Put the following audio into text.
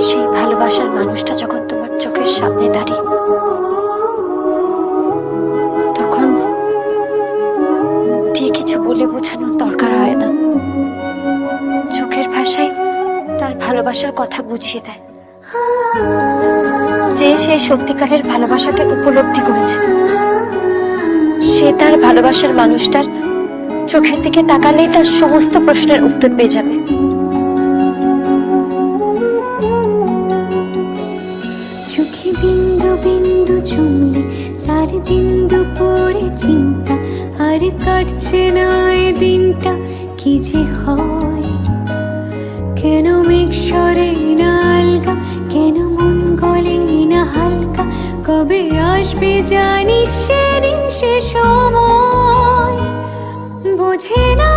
সেই ভালোবাসার মানুষটা যখন তোমার চোখের সামনে দাঁড়িয়ে, তখন দিয়ে কিছু বলে বোঝানোর দরকার হয় না। চোখের ভাষায় তার ভালোবাসার কথা বুঝিয়ে দেয়। যে সেই সত্যিকারের ভালোবাসাকে উপলব্ধি করেছে, সে তার ভালোবাসার মানুষটার চোখের দিকে তাকালেই তার সমস্ত প্রশ্নের উত্তর পেয়ে যাবে। চোখে বিন্দু বিন্দু চুমলি তার দিন দুপুরে চিন্তা, আর কাটছে না এ দিনটা কি যে হয়। কেন মেঘ সরে না আলগা, কেন মন গলে না হালকা, কবে আসবে জানিস সেদিন সে সময়। বোঝে না